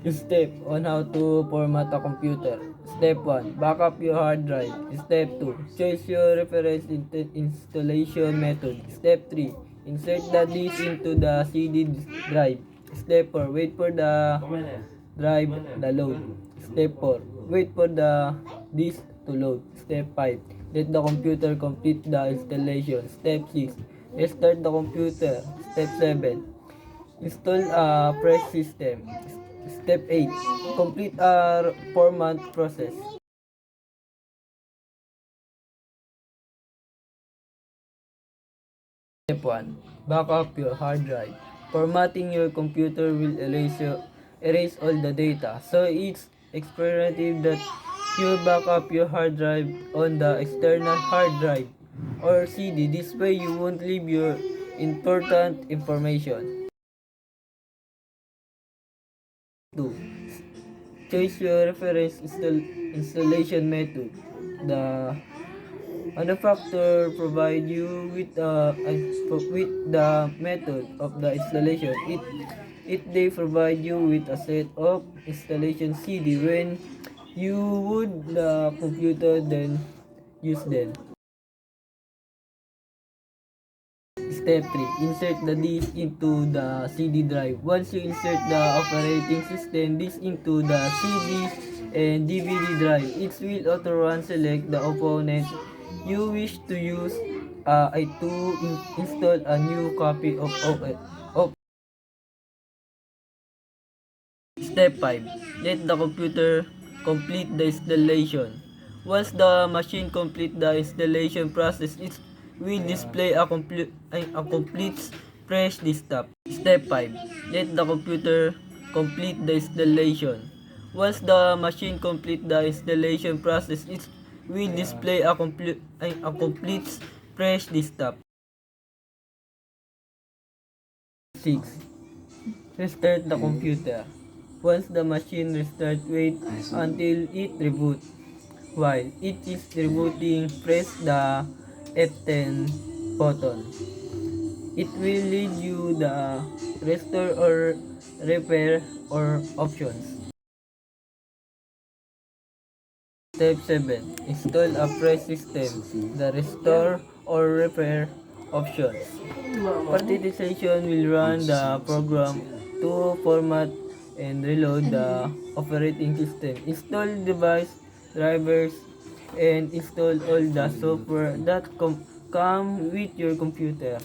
Step on how to format a computer. Step 1. Backup your hard drive. Step 2. Choose your reference installation method. Step 3. Insert the disk into the CD drive. Step 4. Wait for the drive the load. Step 4. Wait for the disk to load. Step 5. Let the computer complete the installation. Step 6. Restart the computer. Step 7. Install a fresh system. Step 8. Complete our format process. Step 1. Back up your hard drive. Formatting your computer will erase all the data. So it's imperative that you back up your hard drive on the external hard drive or CD. This way you won't leave your important information. 2. Choose your reference installation method. The manufacturer provide you with the method of the installation. It they provide you with a set of installation CD when you would the computer then use them. Step 3. Insert the disk into the CD drive. Once you insert the operating system disk into the CD and DVD drive, it will auto-run select the opponent you wish to use install a new copy of. Step 5. Let the computer complete the installation. Once the machine complete the installation process, it will display a complete fresh desktop. Step 5. Let the computer complete the installation. Once the machine complete the installation process, it will display a complete fresh desktop. 6. Restart the computer. Once the machine restarts, wait until it reboots. While it is rebooting, press the F10 button. It will lead you the restore or repair or options. Step 7. Install a fresh system. The restore or repair options. Partitionization will run the program to format and reload the operating system. Install device drivers and install all the software that come with your computer.